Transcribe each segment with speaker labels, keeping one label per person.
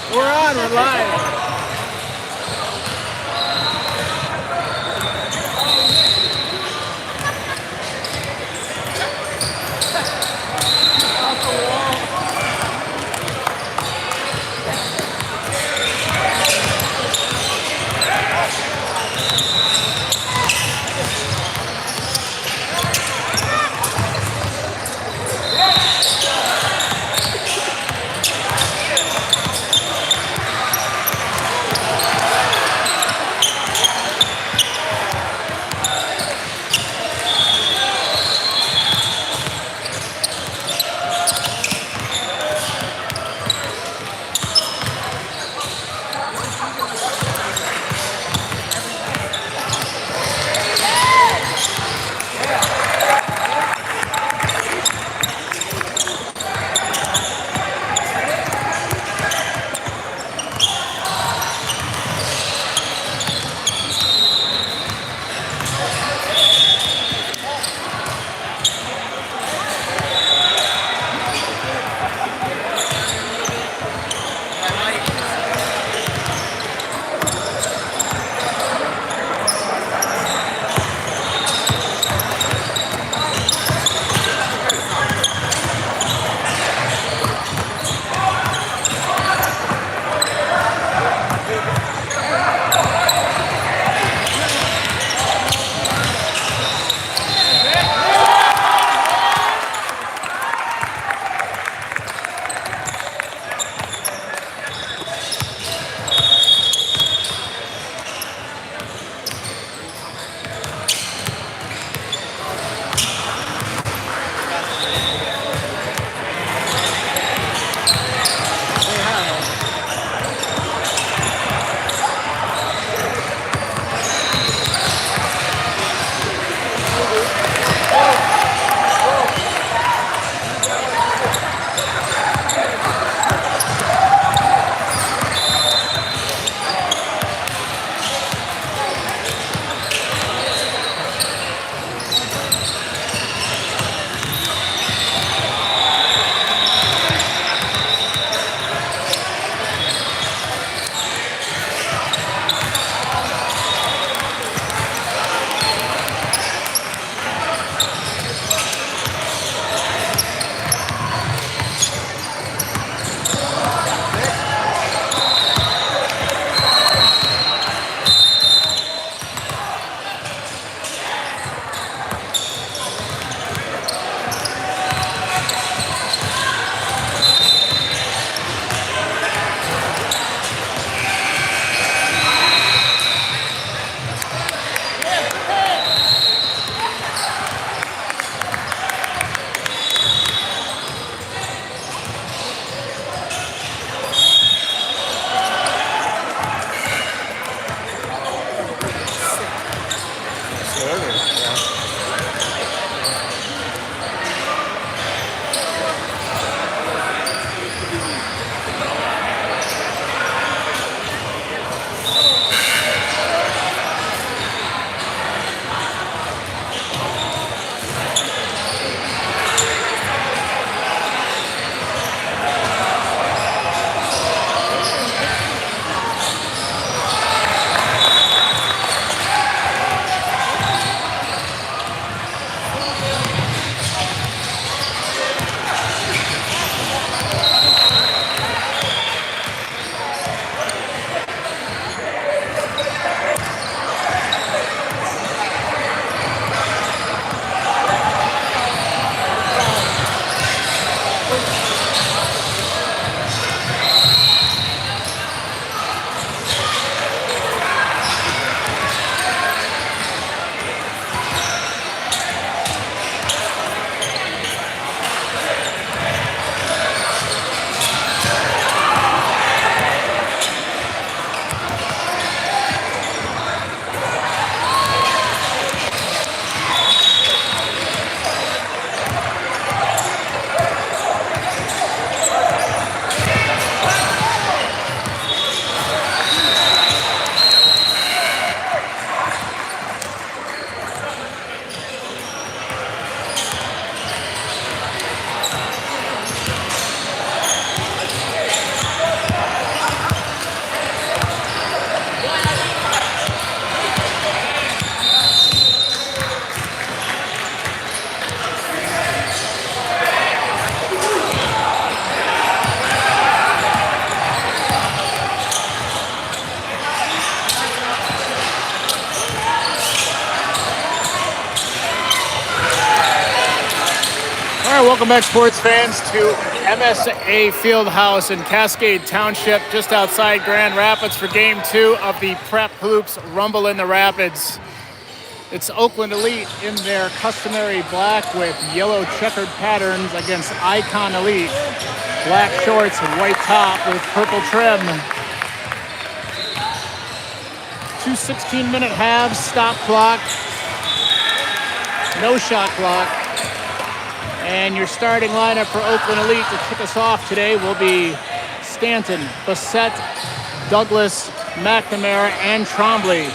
Speaker 1: We're on. We're live. Welcome back, sports fans, to MSA Fieldhouse in Cascade Township, just outside Grand Rapids for Game 2 of the Prep Hoops Rumble in the Rapids. It's Oakland Elite in their customary black with yellow checkered patterns against Icon Elite. Black shorts and white top with purple trim. 2 16-minute halves, stop clock, no shot clock. And your starting lineup for Oakland Elite to kick us off today will be Stanton, Bassett, Douglas, McNamara, and Trombley.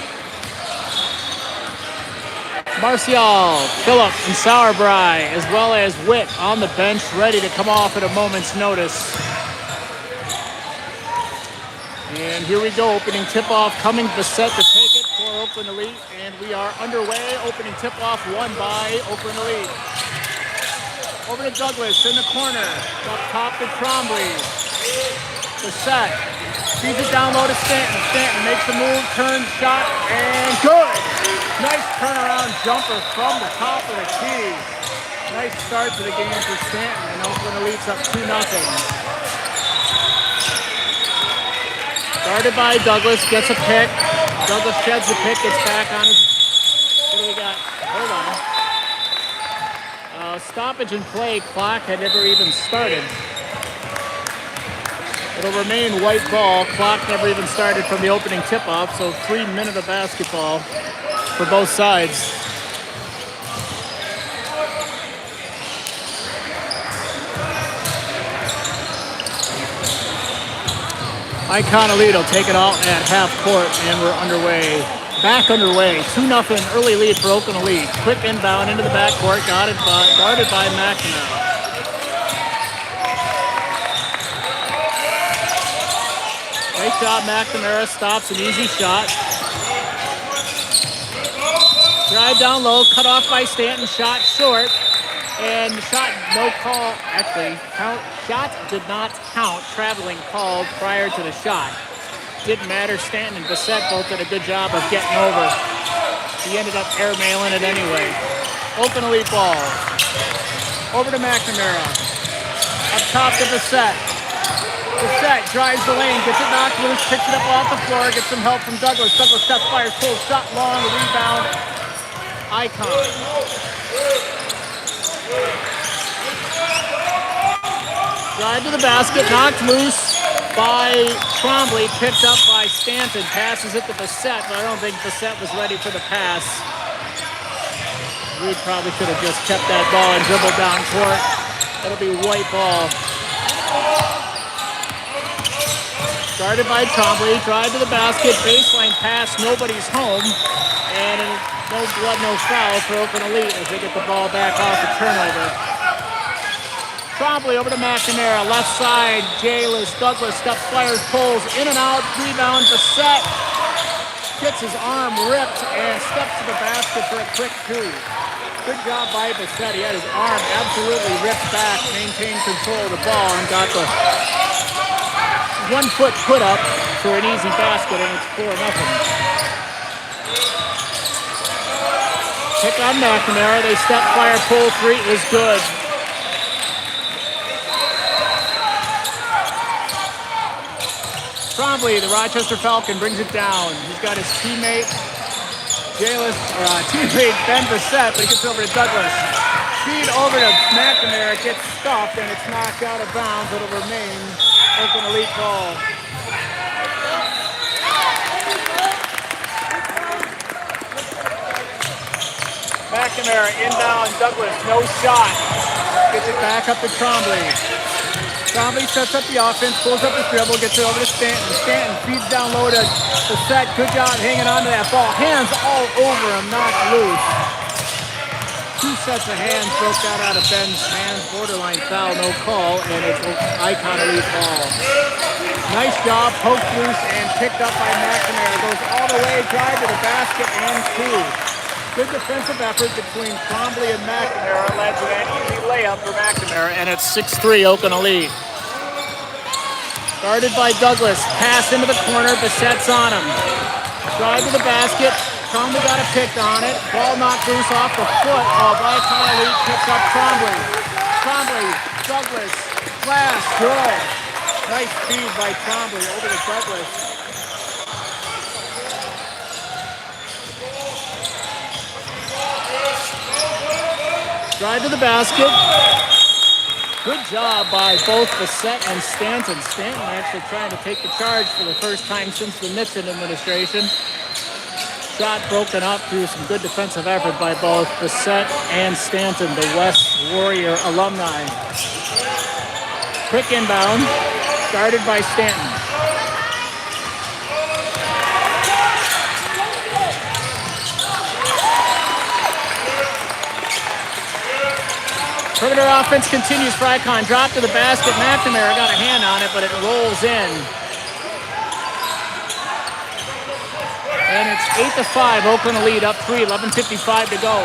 Speaker 1: Marcial, Phillip, and Sauerbrei, as well as Witt on the bench, ready to come off at a moment's notice. And here we go, opening tip-off coming, Bassett to take it for Oakland Elite. And we are underway, opening tip-off won by Oakland Elite. Over to Douglas in the corner. Up top to Trombley. Bassett feeds it down low to Stanton. Stanton makes a move, turns, shot, and good. Nice turnaround jumper from the top of the key. Nice start to the game for Stanton, and Oakland Elite's up 2-0. Guarded by Douglas, gets a pick. Douglas sheds the pick, gets back on his... What do we got? Hold on. Stoppage in play, clock had never even started. It'll remain white ball, clock never even started from the opening tip-off, so 3 minutes of basketball for both sides. Icon Elite will take it out at half court, and we're underway. Back underway, 2-0 early lead for Oakland Elite. Quick inbound into the backcourt, guarded by McNamara. Nice job, McNamara stops an easy shot. Drive down low, cut off by Stanton, shot short. And the shot, no call, actually, shot did not count, traveling called prior to the shot. Didn't matter, Stanton and Bassett both did a good job of getting over. He ended up airmailing it anyway. Oakland Elite ball. Over to McNamara. Up top to Bassett. Bassett drives the lane, gets it knocked loose, picks it up off the floor, gets some help from Douglas. Douglas steps, fires, pulls, shot long, rebound. Icon. Drive to the basket, knocked loose by Trombley, picked up by Stanton, passes it to Bassett, but I don't think Bassett was ready for the pass. We probably should have just kept that ball and dribbled down court. It'll be white ball. Started by Trombley, drive to the basket, baseline pass, nobody's home, and no blood, no foul for Oakland Elite as they get the ball back off the turnover. Trombley over to McNamara, left side, Jayless, Douglas, steps, fires, pulls, in and out, rebound, Bassett gets his arm ripped and steps to the basket for a quick two. Good job by Bassett, he had his arm absolutely ripped back, maintained control of the ball, and got the 1 foot put up for an easy basket, and it's 4-0. Pick on McNamara, they step, fire, pull, three is good. Trombley, the Rochester Falcon, brings it down. He's got his teammate, teammate Ben Bassett, but he gets over to Douglas. Feed over to McNamara, gets stuffed, and it's knocked out of bounds. It'll remain Oakland Elite ball. McNamara inbound, Douglas, no shot. Gets it back up to Trombley. Trombley sets up the offense, pulls up his dribble, gets it over to Stanton. Stanton feeds down low to Bassett. Good job hanging on to that ball. Hands all over him, knocked loose. 2 sets of hands broke that out of Ben's hands. Borderline foul, no call, and it's Icon Elite ball. Nice job, poked loose and picked up by McNamara. Goes all the way, drive to the basket and two. Good defensive effort between Trombley and McNamara led to an easy layup for McNamara, and it's 6-3 Oakland Elite. Guarded by Douglas, pass into the corner, Bassett's on him. Drive to the basket, Trombley got a pick on it. Ball knocked loose off the foot of Icon Elite, picks up Trombley. Trombley, Douglas, glass, good. Nice speed by Trombley over to Douglas. Drive to the basket. Good job by both Bessette and Stanton. Stanton actually trying to take the charge for the first time since the Nixon administration. Shot broken up through some good defensive effort by both Bessette and Stanton, the West Warrior alumni. Quick inbound, started by Stanton. Perimeter offense continues for Icon. Drop to the basket. McNamara got a hand on it, but it rolls in. And it's 8-5. Oakland a lead, up 3, 11:55 to go.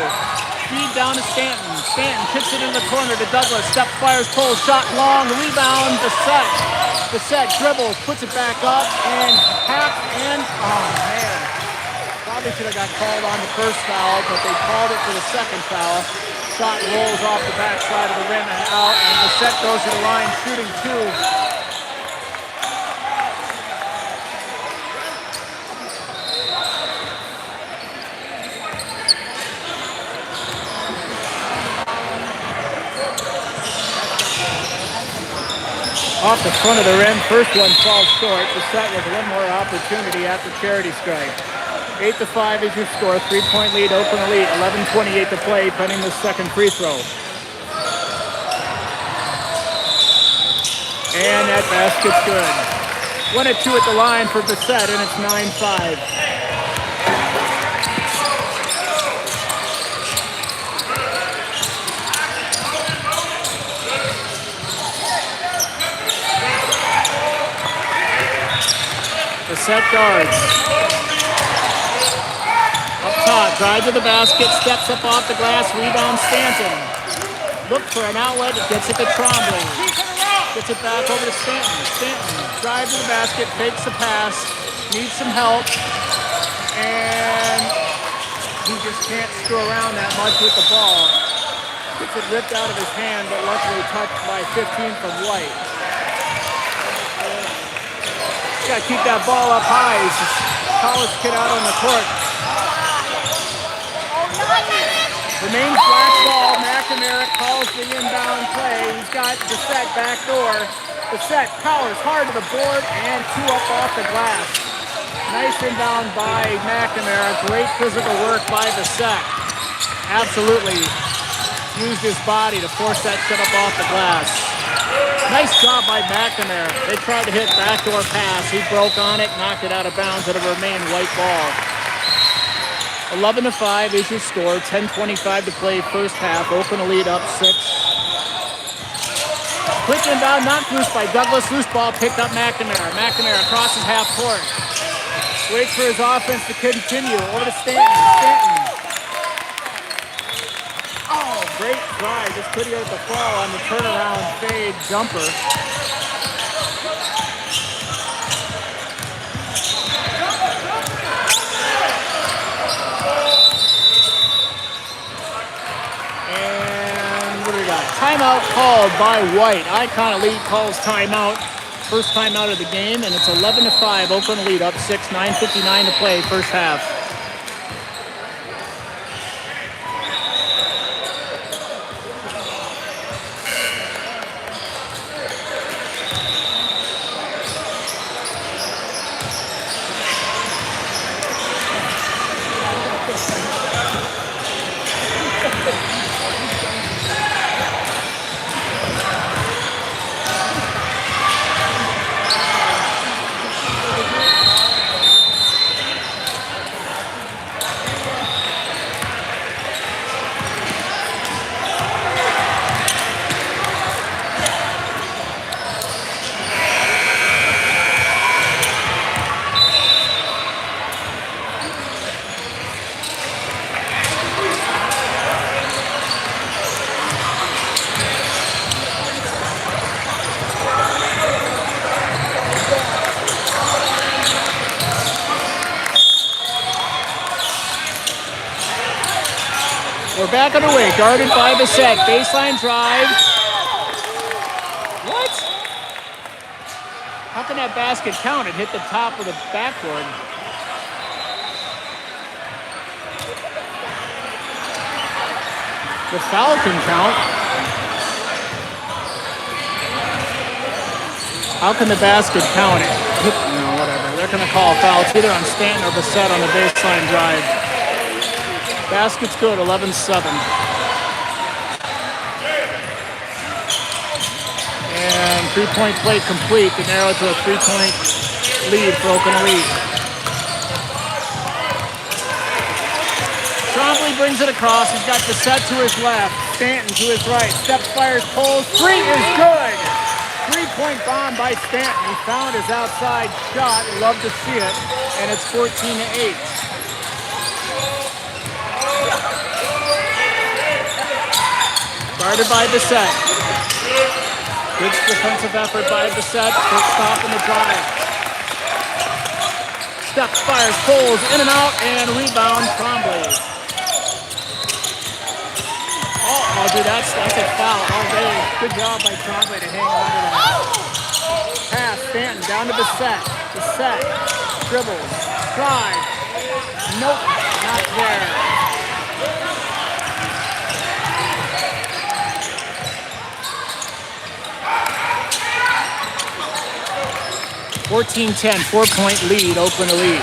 Speaker 1: Feed down to Stanton. Stanton kicks it in the corner to Douglas. Step, fires, pulls, shot long, rebound, Bessette. Bessette dribbles, puts it back up, and oh man. Probably should have got called on the first foul, but they called it for the second foul. Shot rolls off the backside of the rim and out, and Bessette goes to the line shooting 2. Off the front of the rim, first one falls short. Bessette with one more opportunity after charity strike. 8-5 is your score. 3-point lead, Oakland Elite. 11:28 to play, pending the second free throw. And that basket's good. 1 of 2 at the line for Bessette, and it's 9-5. Bessette guards. Up top, drive to the basket, steps up off the glass, rebound Stanton. Look for an outlet, gets it to Trombley. Gets it back over to Stanton. Stanton, drive to the basket, fakes the pass, needs some help, and he just can't screw around that much with the ball. Gets it ripped out of his hand, but luckily touched by 15 from White. Got to keep that ball up high. He's a college kid out on the court. Remains black ball. McNamara calls the inbound play. He's got Bessette back door. Bessette powers hard to the board and 2 up off the glass. Nice inbound by McNamara. Great physical work by Bessette. Absolutely used his body to force that shot up off the glass. Nice job by McNamara. They tried to hit backdoor pass. He broke on it, knocked it out of bounds. It'll remain white ball. 11-5 is your score. 10:25 to play first half. Oakland a lead, up 6. Quick inbound, knocked loose by Douglas. Loose ball picked up McNamara. McNamara crosses half court. Waits for his offense to continue. Over to Stanton. Stanton. Oh, great drive. Just couldn't get the fall on the turnaround fade jumper. And what do we got? Timeout called by White. Icon Elite calls timeout. First timeout of the game, and it's 11-5. Oakland lead, up 6. 9:59 to play, first half. We're back underway, guarded by Bessette. Baseline drive, can that basket count? It hit the top of the backboard. The foul can count. How can the basket count it? No, whatever. They're going to call a foul. It's either on Stanton or Bissett on the baseline drive. Basket's good, 11-7. And three-point play complete to narrow to a three-point lead for Oakland Elite. Trombley brings it across. He's got Bissett to his left, Stanton to his right. Steps, fires, pulls. Three is good. Three-point bomb by Stanton. He found his outside shot. Love to see it. And it's 14-8. Guarded by Bissett. Good defensive effort by Bissett. Quick stop in the drive. Steps, fires, pulls, in and out, and rebound, Trombley. Oh, dude, that's a foul all day. Good job by Trombley to hang on to that. Pass, Stanton, down to Bissett. Bissett, dribbles, drive. Nope, not there. 14-10, 4-point lead, Oakland Elite.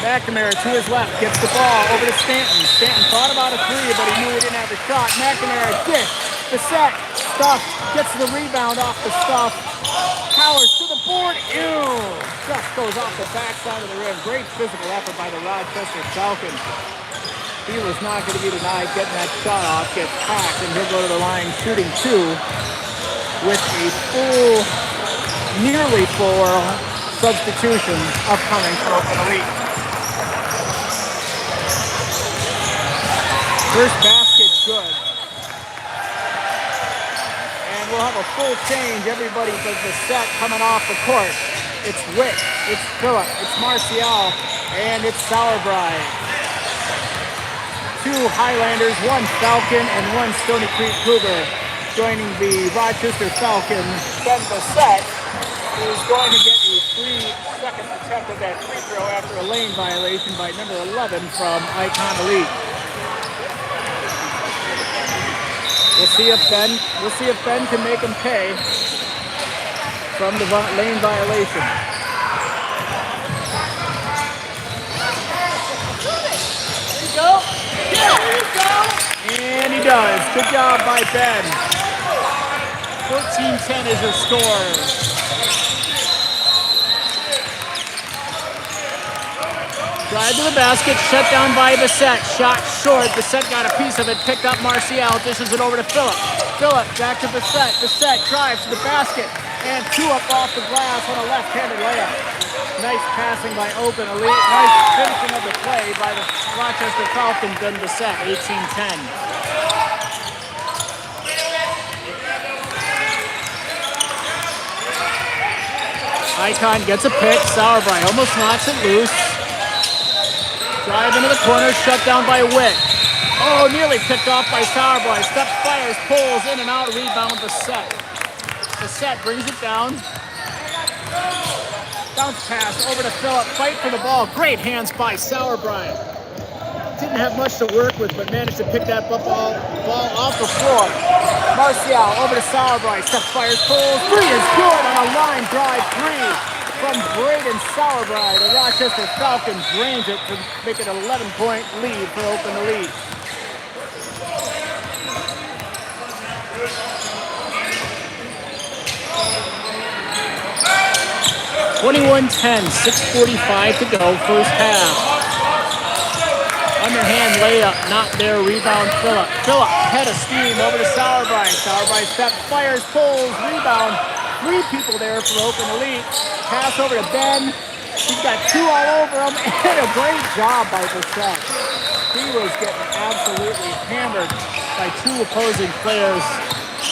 Speaker 1: McNamara to his left, gets the ball over to Stanton. Stanton thought about a three, but he knew he didn't have a shot. McNamara, dish, Bissett, stuff, gets the rebound off the stuff. Powers to the board, ew! Just goes off the backside of the rim. Great physical effort by the Rochester Falcons. He was not going to be denied getting that shot off, gets packed, and he'll go to the line shooting two with a full, nearly full substitution upcoming for Oakland Elite. First basket, good. And we'll have a full change. Everybody does the set coming off the court. It's Witt, it's Phillip, it's Marcial, and it's Sauerbrei. Two Highlanders, one Falcon, and one Stony Creek Cougar. Joining the Rochester Falcons, Ben Bissett, who's going to get a 3-second attempt at that free throw after a lane violation by number 11 from Icon Elite. We'll see if Ben can make him pay from the lane violation. There you go. Yeah, there you go. And he does. Good job by Ben. 14-10 is your score. Drive to the basket, shut down by Bissett. Shot short. Bissett got a piece of it. Picked up Marcial. Dishes it over to Phillip. Phillip back to Bissett. Bissett drives to the basket. And two up off the glass on a left-handed layup. Nice passing by Oakland Elite. Nice finishing of the play by the Rochester Falcons. Ben Bissett, 18-10. Icon gets a pick. Sauerbrei almost knocks it loose. Drive into the corner, shut down by Witt. Oh, nearly picked off by Sauerbrei. Steps, fires, pulls, in and out, rebound Bissett. Bissett brings it down. Bounce pass over to Phillip. Fight for the ball. Great hands by Sauerbrei. Didn't have much to work with, but managed to pick that ball off the floor. Marcial over to Sauerbrei. Steps, fires, pulls. Three is good on a line drive three from Braden Sauerbrei. The Rochester Falcons drains it to make it an 11-point lead for Oakland Elite. (21-10), 6:45 to go, first half. Underhand layup, not there. Rebound, Phillip. Phillip, head of steam over to Sauerbrei. Sauerbrei steps, fires, pulls, rebound. Three people there for Oakland Elite. Pass over to Ben. He's got two all over him, and a great job by Bissett. He was getting absolutely hammered by two opposing players.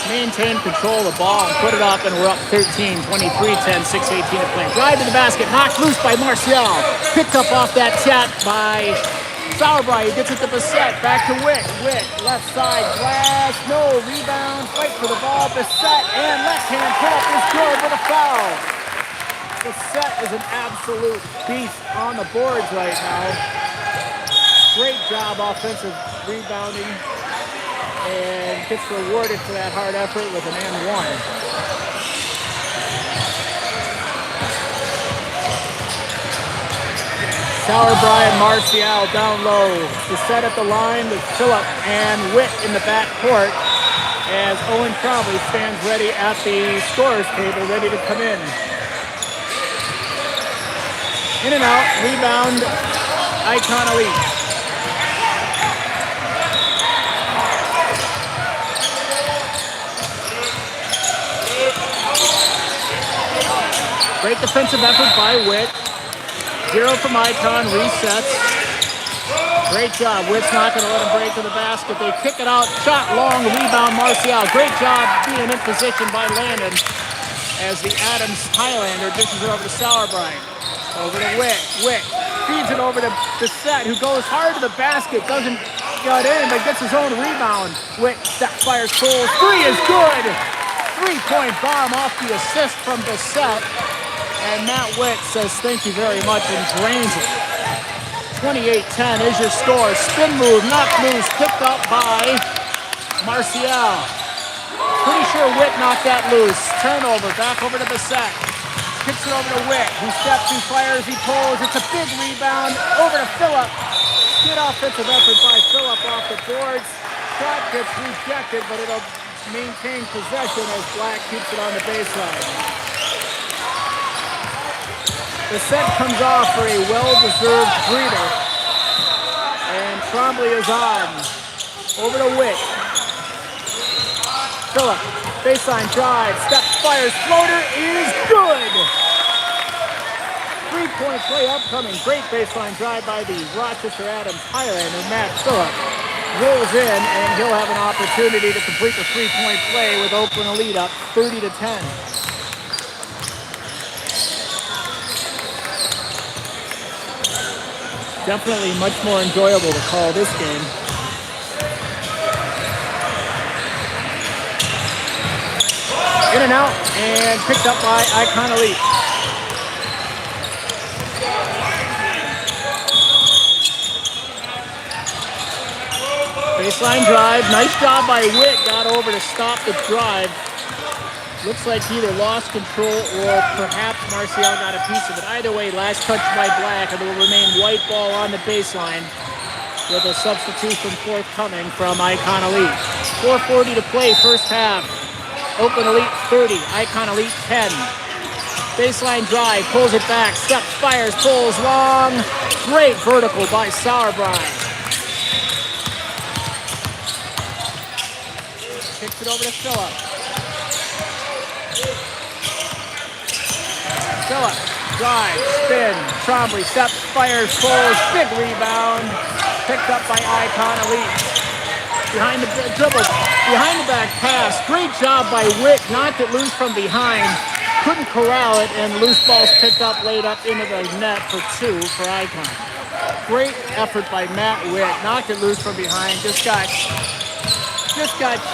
Speaker 1: Maintain control of the ball and put it up, and we're up 13, 23-10, 6:18 to play. Drive to the basket, knocked loose by Marcial. Picked up off that tap by Sauerbrei gets it to Bissett, back to Witt. Witt, left side, glass, no, rebound, fight for the ball. Bissett, and left-hand tap is good with a foul. Bissett is an absolute beast on the boards right now. Great job offensive rebounding, and gets rewarded for that hard effort with an and one. Sauerbrei and Marcial down low. The set at the line with Phillip and Witt in the back court as Owen Cromley stands ready at the scorer's table, ready to come in. In and out, rebound, Icon Elite. Great defensive effort by Witt. 0 from Icon, resets. Great job. Witt's not going to let him break to the basket. They kick it out. Shot long, rebound, Marcial. Great job being in position by Landon as the Adams Highlander dishes it over to Sauerbrei. Over to Witt. Witt feeds it over to Bissett, who goes hard to the basket. Doesn't get in, but gets his own rebound. Witt step fires full. Three is good. 3-point bomb off the assist from Bissett. And Matt Witt says thank you very much and drains it. 28-10 is your score. Spin move, knocked loose, picked up by Marcial. Pretty sure Witt knocked that loose. Turnover, back over to Bissett. Kicks it over to Witt, who steps, he fires, he pulls. It's a big rebound. Over to Phillip. Good offensive effort by Phillip off the boards. Shot gets rejected, but it'll maintain possession as Black keeps it on the baseline. The set comes off for a well-deserved breather. And Trombley is on. Over to Witt. Phillip, baseline drive, step, fires, floater is good. 3-point play upcoming. Great baseline drive by the Rochester Adams Highlander, Matt Phillip. Rolls in, and he'll have an opportunity to complete the 3-point play with Oakland Elite up 30-10. Definitely much more enjoyable to call this game. In and out, and picked up by Icon Elite. Baseline drive, nice job by Witt, got over to stop the drive. Looks like he either lost control or perhaps Marcial got a piece of it. Either way, last touch by Black, and it will remain white ball on the baseline with a substitution forthcoming from Icon Elite. 4:40 to play, first half. Oakland Elite 30, Icon Elite 10. Baseline drive, pulls it back, steps, fires, pulls long. Great vertical by Sauerbrei. Kicks it over to Phillip. Phillip, drive, spin, Trombley, steps, fires, pulls, big rebound, picked up by Icon Elite. Behind the dribble, behind the back pass, great job by Witt, knocked it loose from behind, couldn't corral it, and loose balls picked up, laid up into the net for 2 for Icon. Great effort by Matt Witt, knocked it loose from behind, just got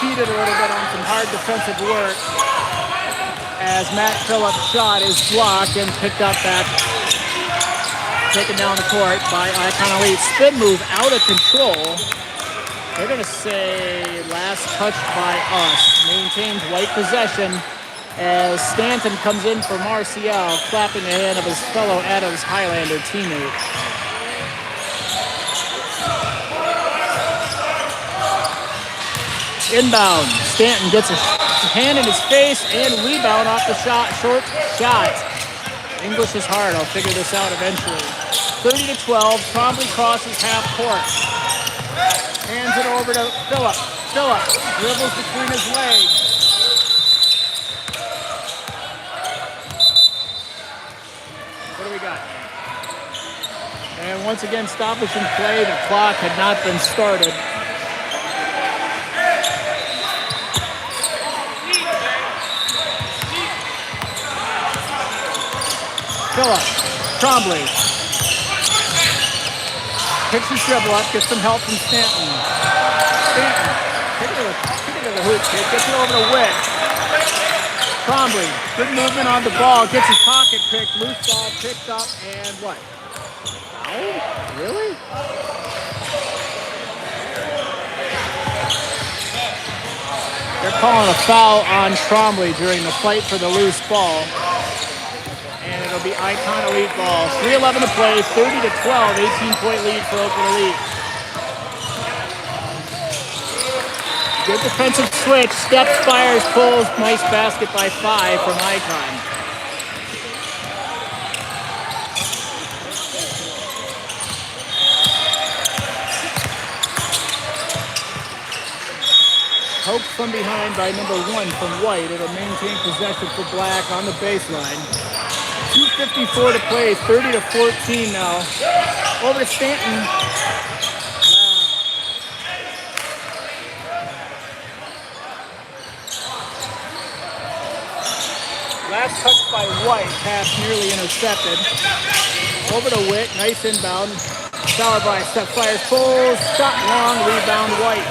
Speaker 1: cheated a little bit on some hard defensive work, as Matt Phillip's shot is blocked and picked up back, taken down the court by Icon Elite. Spin move out of control. They're going to say last touch by us. Maintains white possession as Stanton comes in for Marcial, clapping the hand of his fellow Adams Highlander teammate. Inbound. Stanton gets a hand in his face and rebound off the short shot. English is hard. I'll figure this out eventually. 30-12. Trombley crosses half court. Hands it over to Phillip. Phillip dribbles between his legs. What do we got? And once again, stoppage in play. The clock had not been started. Phillip, Trombley. picks his dribble up, gets some help from Stanton. Stanton, kick it to the hoop, kid. Gets it over to Witt. Trombley, good movement on the ball, gets his pocket picked, loose ball picked up, and what? Foul? Really? They're calling a foul on Trombley during the fight for the loose ball. And it'll be Icon Elite ball. 3:11 to play, 30-12, 18-point lead for Oakland Elite. Good defensive switch, steps, fires, pulls, nice basket by 5 from Icon. Poked from behind by number 1 from White. It'll maintain possession for Black on the baseline. 2:54 to play, 30-14 now. Over to Stanton. Last touch by White, pass nearly intercepted. Over to Witt, nice inbound. Sauerbrei, step, fires, pulls, shot long, rebound White.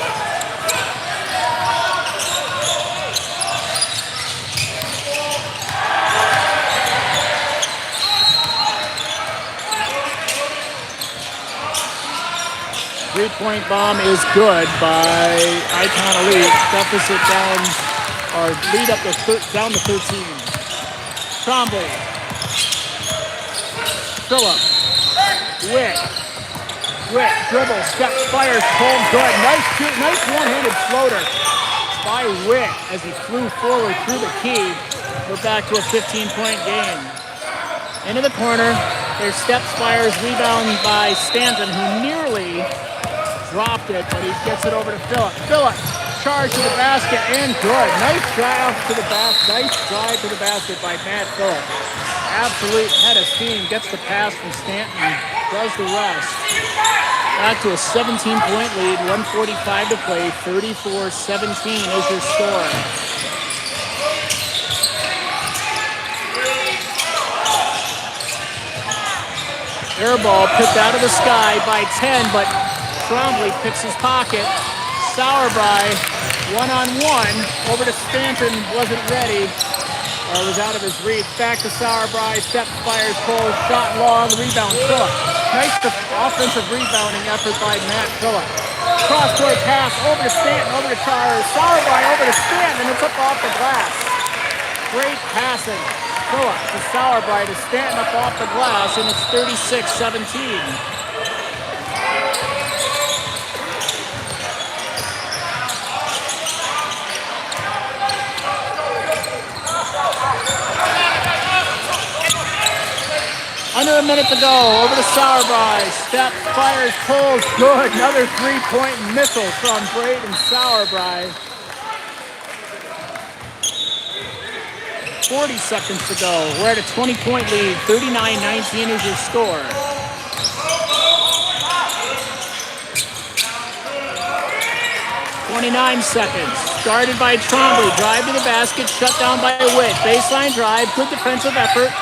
Speaker 1: Three-point bomb is good by Icon Elite. Deficit down, or lead up to down to 13. Trombley. Phillip. Witt, dribble, step, fires, pull, good. Nice one-handed floater by Witt as he flew forward through the key. We're back to a 15-point game. Into the corner. There's steps, fires, rebound by Stanton, who nearly dropped it, but he gets it over to Phillip. Phillip, charge to the basket, and good. Nice drive to the basket by Matt Phillip. Absolute head of steam, gets the pass from Stanton, does the rest. Back to a 17-point lead, 1:45 to play, 34-17 is your score. Air ball picked out of the sky by 10, but Trombley picks his pocket. Sauerbrei, one-on-one, over to Stanton, wasn't ready, or was out of his reach. Back to Sauerbrei, step, fires, pulls, shot long, rebound, Phillip. Nice offensive rebounding effort by Matt Phillip. Cross-court pass, over to Stanton, over to Sauerbrei, over to Stanton, and it's up off the glass. Great passing. Phillip to Sauerbrei to Stanton up off the glass, and it's 36-17. Under a minute to go, over to Sauerbrei, step, fires, pulls, good. Another three-point missile from Braden Sauerbrei. 40 seconds to go. We're at a 20-point lead. 39-19 is your score. .29 seconds. Started by Trombley. Drive to the basket. Shut down by Witt. Baseline drive. Good defensive effort.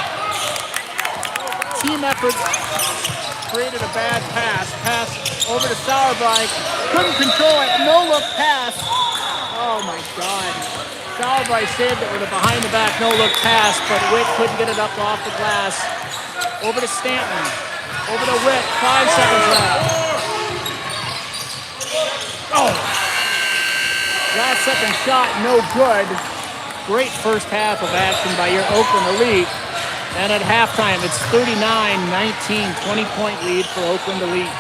Speaker 1: Team effort created a bad pass. Pass over to Sauerbrei. Couldn't control it. No-look pass. Oh, my God. Sauerbrei saved it with a behind-the-back no-look pass, but Witt couldn't get it up off the glass. Over to Stanton. Over to Witt. 5 seconds left. Oh! Last second shot, no good. Great first half of action by your Oakland Elite. And at halftime, it's 39-19, 20-point lead for Oakland Elite.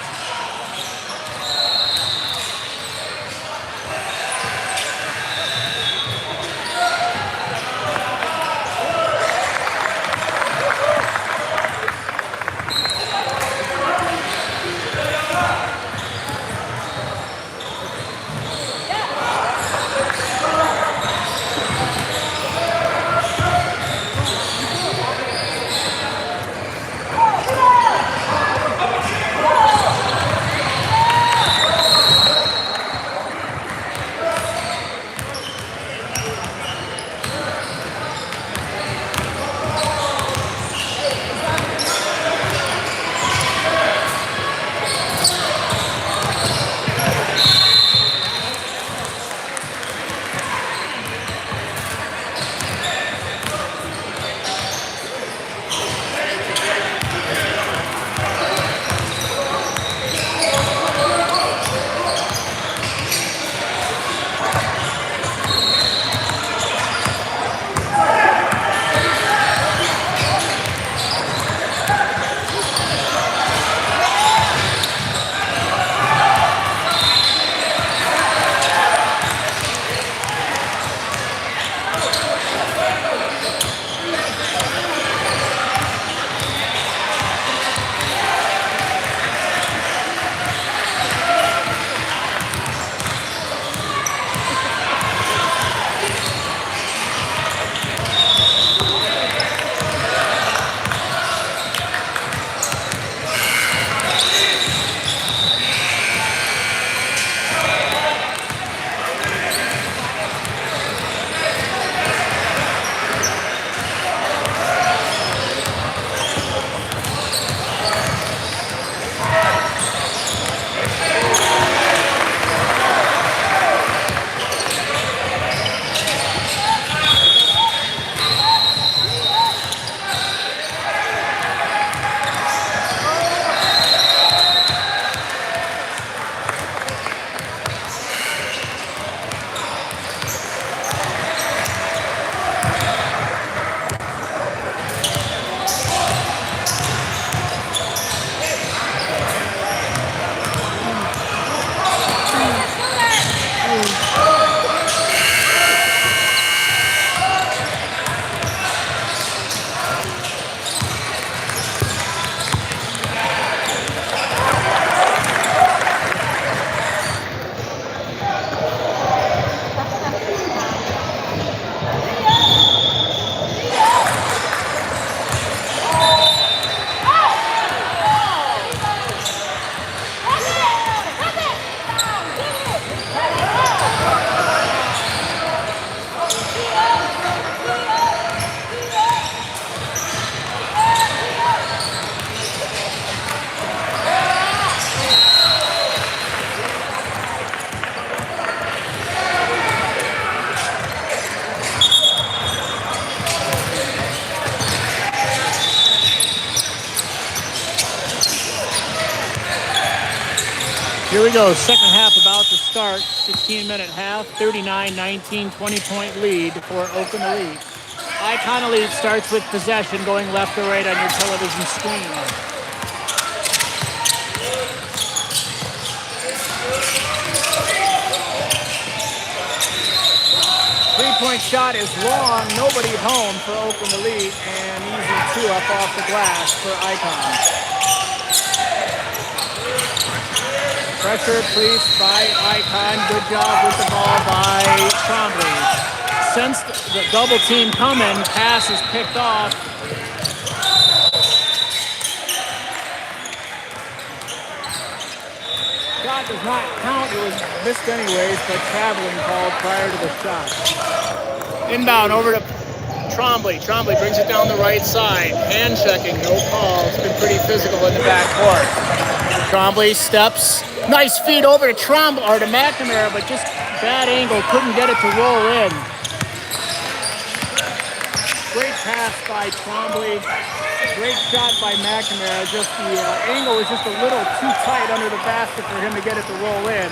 Speaker 1: Here we go, second half about to start. 16-minute half, 39-19, 20-point lead for Oakland Elite. Icon Elite starts with possession going left to right on your television screen. Three-point shot is long, nobody home for Oakland Elite, and easy two up off the glass for Icon. Pressure placed by Icon. Good job with the ball by Trombley. Since the double team coming, pass is picked off. Shot does not count. It was missed anyways, but traveling called prior to the shot. Inbound over to Trombley. Trombley brings it down the right side. Hand checking, no call. It's been pretty physical in the backcourt. Trombley steps. Nice feed over to Trombley or to McNamara, but just bad angle. Couldn't get it to roll in. Great pass by Trombley. Great shot by McNamara. Just the angle was just a little too tight under the basket for him to get it to roll in.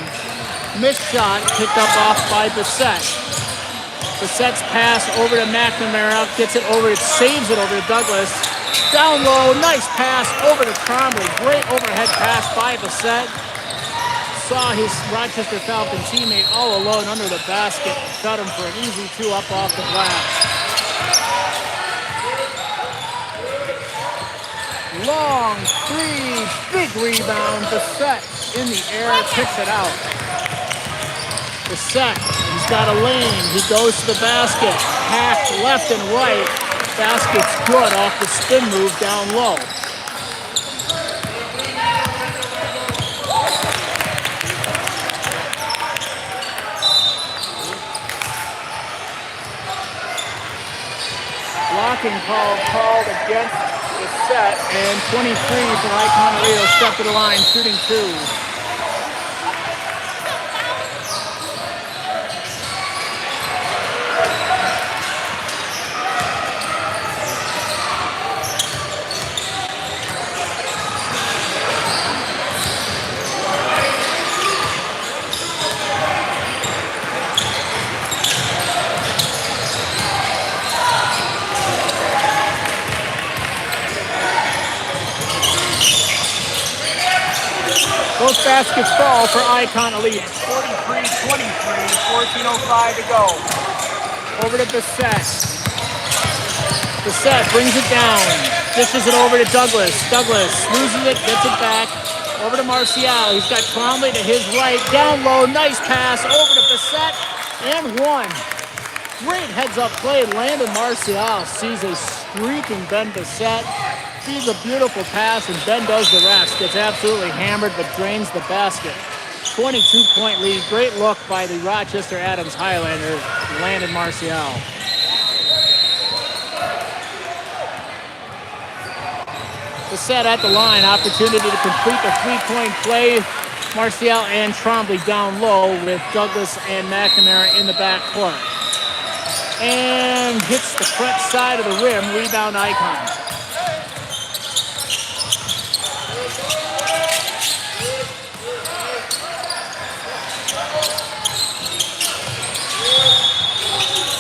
Speaker 1: Missed shot picked up off by Bissett. Bissett's pass over to McNamara. Gets it over. It saves it over to Douglas. Down low. Nice pass over to Trombley. Great overhead pass by Bissett. Saw his Rochester Falcon teammate all alone under the basket. Cut him for an easy two up off the glass. Long three, big rebound. Bissett in the air, picks it out. Bissett, he's got a lane. He goes to the basket. Hacked left and right. Basket's good off the spin move down low. Blocking call called against Bissett, and 23 for Icon Elite will step to the line, shooting two. Both baskets fall for Icon Elite. 43-23, 14:05 to go. Over to Bissett. Bissett brings it down. Dishes it over to Douglas. Douglas loses it, gets it back. Over to Marcial. He's got Trombley to his right. Down low, nice pass. Over to Bissett. And one. Great heads-up play. Landon Marcial sees a streaking Ben Bissett. Sees a beautiful pass, and Ben does the rest. Gets absolutely hammered, but drains the basket. 22-point lead. Great look by the Rochester Adams Highlander, Landon Marcial. Bissett at the line. Opportunity to complete the three-point play. Marcial and Trombley down low with Douglas and McNamara in the backcourt. And hits the front side of the rim. Rebound Icon.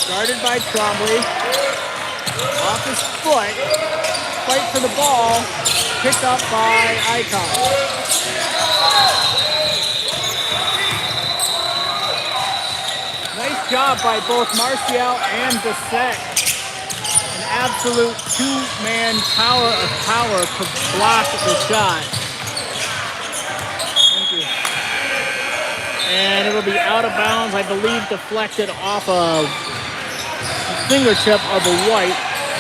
Speaker 1: Guarded by Trombley. Off his foot. Fight for the ball. Picked up by Icon. Nice job by both Marcial and Bissett. An absolute two-man tower of power to block the shot. Thank you. And it'll be out of bounds, I believe, deflected off of fingertip of a White,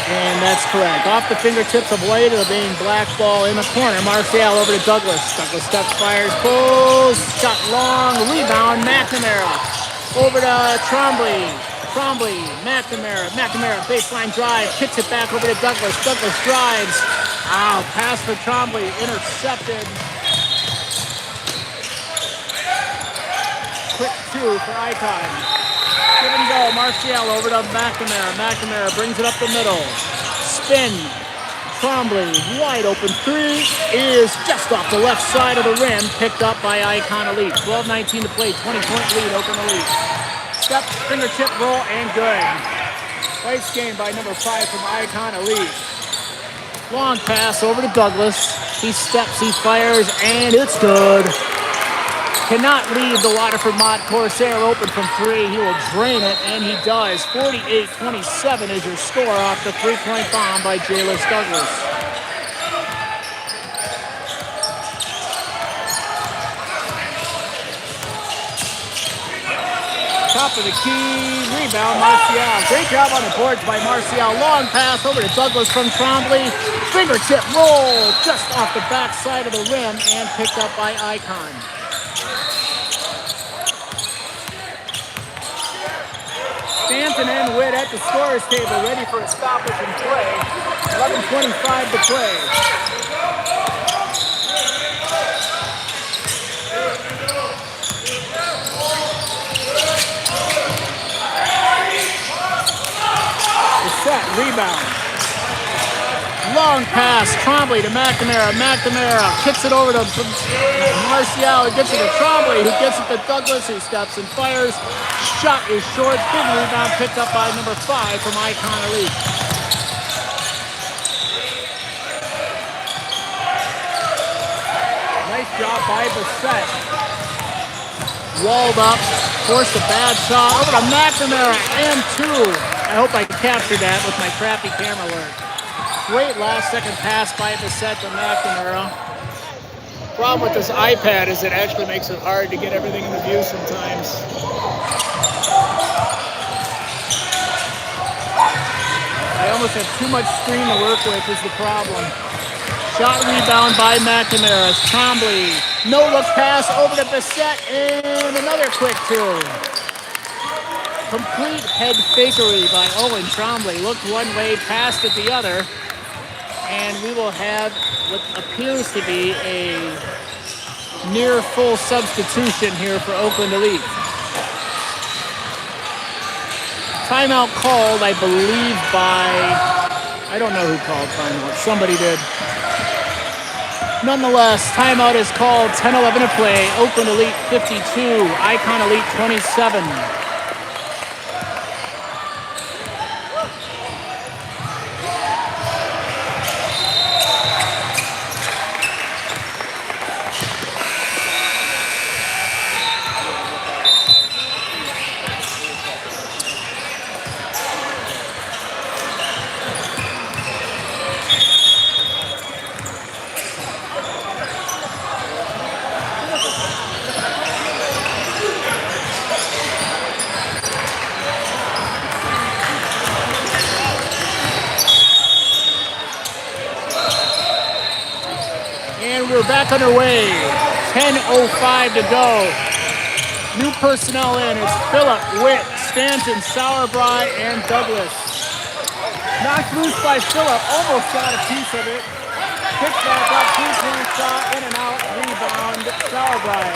Speaker 1: and that's correct. Off the fingertips of White, it'll be black ball in the corner. Marcial over to Douglas. Douglas steps, fires, pulls, shot long, rebound, McNamara. Over to Trombley. Trombley, McNamara. McNamara, baseline drive, kicks it back over to Douglas. Douglas drives. Ow, pass for Trombley, intercepted. Quick two for Icon. Give and go, Marcial over to McNamara. McNamara brings it up the middle. Spin. Trombley, wide open three is just off the left side of the rim, picked up by Icon Elite. 12-19 to play, 20-point lead, Oakland Elite. Step, fingertip roll, and good. Nice game by number 5 from Icon Elite. Long pass over to Douglas. He steps, he fires, and it's good. Cannot leave the Waterford Mott Corsair open from three. He will drain it, and he does. 48-27 is your score off the three-point bomb by Jaylus Douglas. Top of the key, rebound, Marcial. Great job on the boards by Marcial. Long pass over to Douglas from Trombley. Fingertip roll just off the backside of the rim and picked up by Icon. Stanton and Witt at the scorer's table, ready for a stoppage and play. 11:25 to play. Set, rebound. Long pass, Trombley to McNamara. McNamara kicks it over to Marcial. He gets it to Trombley, who gets it to Douglas, who steps and fires. Shot is short. Big rebound picked up by number 5 from Icon Elite. Nice job by Bassett. Walled up, forced a bad shot over to McNamara and 2. I hope I captured that with my crappy camera work. Great last second pass by Bassett to McNamara. Problem with this iPad is it actually makes it hard to get everything in the view sometimes. I almost have too much screen to work with is the problem. Shot rebound by McNamara. Trombley. No look pass over to Bassett and another quick 2. Complete head fakery by Owen Trombley. Looked one way, passed it the other. And we will have what appears to be a near full substitution here for Oakland Elite. Timeout called, I believe, by, I don't know who called timeout. Somebody did. Nonetheless, timeout is called. 10-11 to play. Oakland Elite 52, Icon Elite 27. We're back underway. 10:05 to go. New personnel in. It's Phillip, Witt, Stanton, Sauerbrei, and Douglas. Knocked loose by Phillip. Almost got a piece of it. Picked back up. 2-point shot. In and out. Rebound. Sauerbrei.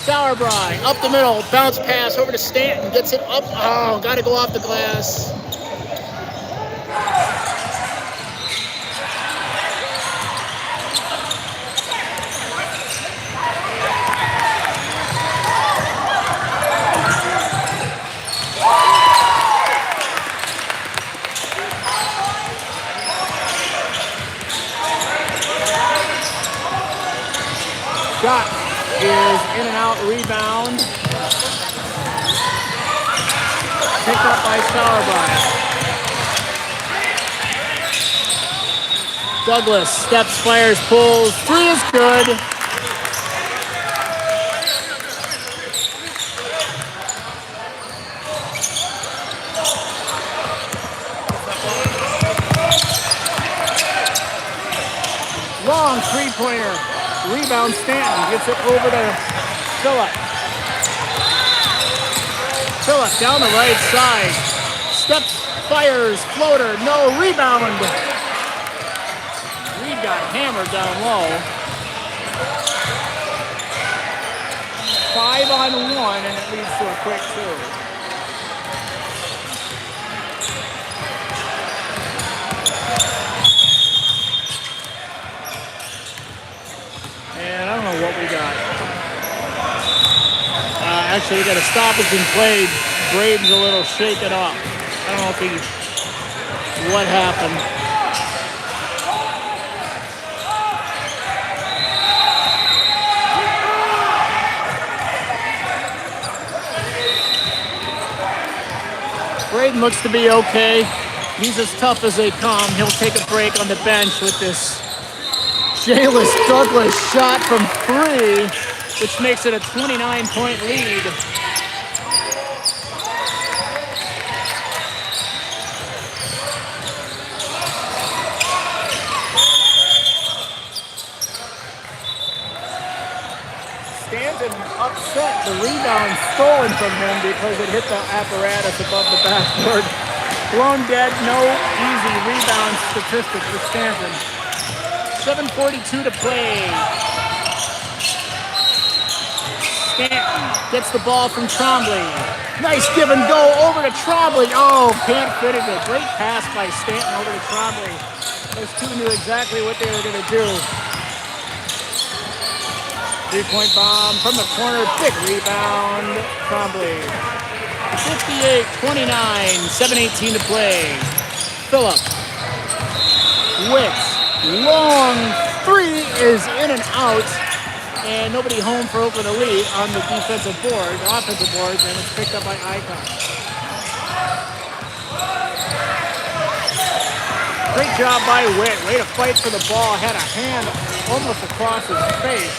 Speaker 1: Sauerbrei up the middle. Bounce pass over to Stanton. Gets it up. Oh, got to go off the glass. Shot is in and out, rebound. Picked up by Sauerbrei. Douglas steps, fires, pulls. 3 is good. Long three-pointer. Rebound, Stanton gets it over to Phillip. Phillip down the right side. Steps, fires, floater, no, rebound. Reed got hammered down low. 5-on-1, and it leads to a quick 2. actually got a stoppage in play. Braden's a little shaken up. I don't know what happened. Braden looks to be okay. He's as tough as they come. He'll take a break on the bench with this Jayless Douglas shot from 3, which makes it a 29-point lead. Stanton upset. The rebound stolen from him because it hit the apparatus above the backboard. Blown dead, no easy rebound statistics for Stanton. 7:42 to play. Stanton gets the ball from Trombley. Nice give and go over to Trombley. Oh, can't fit it. A great pass by Stanton over to Trombley. Those two knew exactly what they were going to do. 3-point bomb from the corner. Big rebound. Trombley. 58-29. 7:18 to play. Phillip. Wicks. Long 3 is in and out, and nobody home for Oakland Elite on the offensive boards, and it's picked up by Icon. Great job by Witt. Way to fight for the ball. Had a hand almost across his face.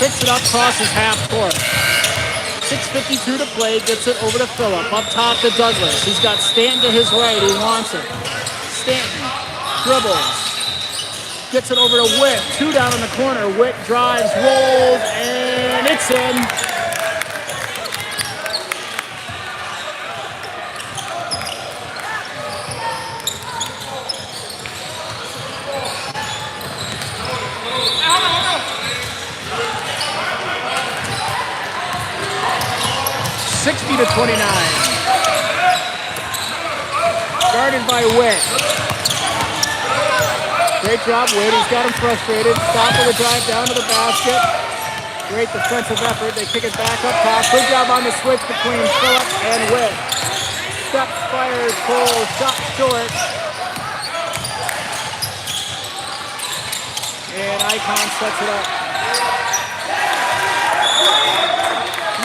Speaker 1: Picks it up, crosses half court. 6:52 to play. Gets it over to Phillip. Up top to Douglas. He's got Stanton to his right. He wants it. Stanton dribbles. Gets it over to Witt. 2 down in the corner. Witt drives, rolls, and it's in. (60-29). Guarded by Witt. Great job, Witt. He's got him frustrated. Stop with a drive down to the basket. Great defensive effort. They kick it back up top. Good job on the switch between Phillip and Witt. Step, fires, pull, shot short. And Icon sets it up.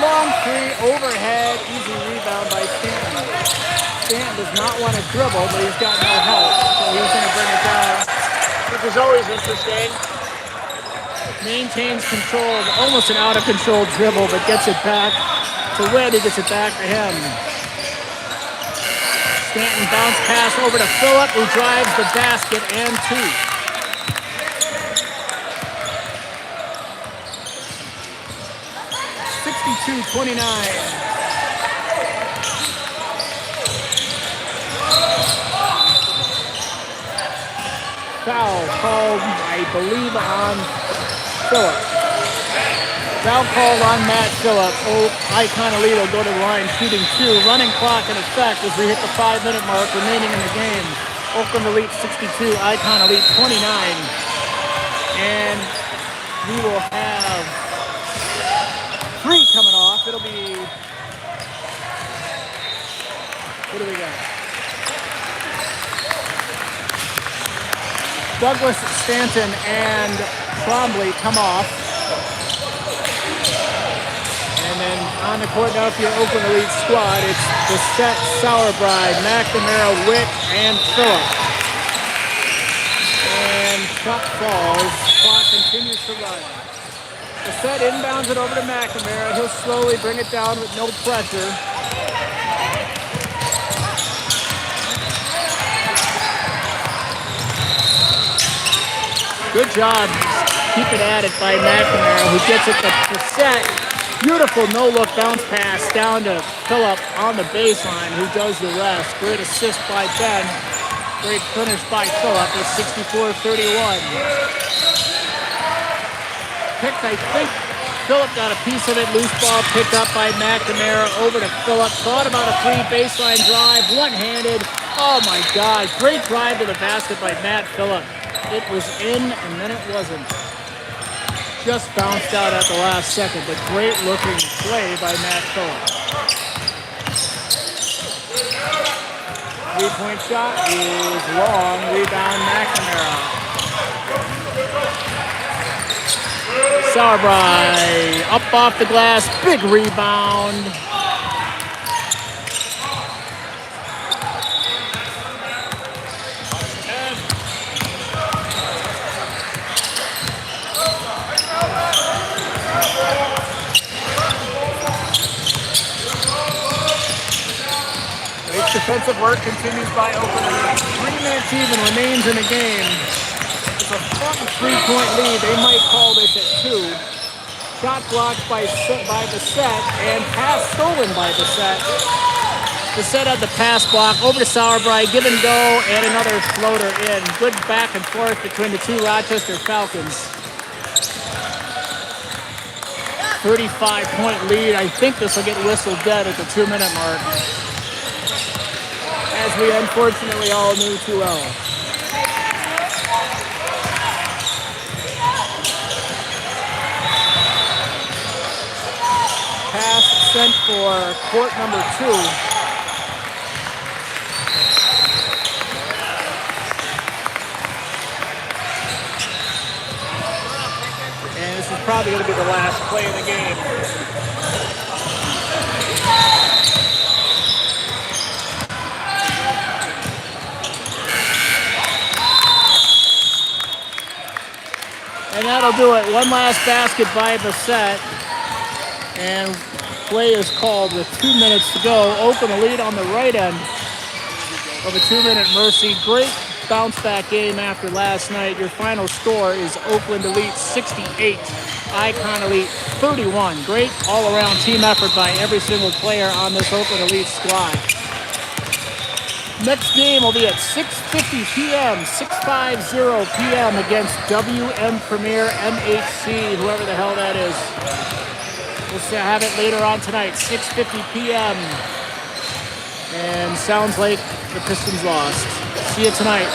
Speaker 1: Long 3, overhead, easy rebound by Stanton. Stanton does not want to dribble, but he's got no help, so he's going to bring it down. Which is always interesting. Maintains control, almost an out-of-control dribble, but gets it back to Witt. He gets it back to him. Stanton bounce pass over to Phillip, who drives the basket and 2. (62-29). Foul called, I believe, on Phillip. Foul called on Matt Phillip. Icon Elite will go to the line shooting 2. Running clock in effect as we hit the 5-minute mark remaining in the game. Oakland Elite 62, Icon Elite 29. And we will have 3 coming off. It'll be, what do we got? Douglas, Stanton, and Trombley come off. And then on the court now for your Oakland Elite squad, it's Bissett, Sauerbrei, McNamara, Witt, and Phillip. And shot falls. Clock continues to run. Bissett inbounds it over to McNamara. He'll slowly bring it down with no pressure. Good job keeping at it by McNamara, who gets it to Bissett. Beautiful no-look bounce pass down to Phillip on the baseline, who does the rest. Great assist by Ben. Great finish by Phillip with 64-31. Picked, I think Phillip got a piece of it. Loose ball picked up by McNamara over to Phillip. Thought about a 3 baseline drive, one-handed. Oh my God, great drive to the basket by Matt Phillip. It was in and then it wasn't. Just bounced out at the last second, but great looking play by Matt Cohen. 3-point shot is long. Rebound McNamara. Sauerbrei up off the glass. Big rebound. Defensive work continues by Oakland. 3 minutes even remains in the game. It's a fun 3-point lead. They might call this at 2. Shot blocked by Bissett and pass stolen by Bissett. Bissett had the pass block over to Sauerbrei, give and go, and another floater in. Good back and forth between the two Rochester Falcons. 35-point lead. I think this will get whistled dead at the 2-minute mark, as we unfortunately all knew too well. Pass sent for court number 2. And this is probably going to be the last play of the game. And that'll do it. One last basket by Bissett. And play is called with 2 minutes to go. Open a lead on the right end of a 2-minute mercy. Great bounce back game after last night. Your final score is Oakland Elite 68, Icon Elite 31. Great all-around team effort by every single player on this Oakland Elite squad. Next game will be at 6:50 p.m., 6:50 p.m. against WM Premier MHC, whoever the hell that is. We'll have it later on tonight, 6:50 p.m. And sounds like the Pistons lost. See you tonight.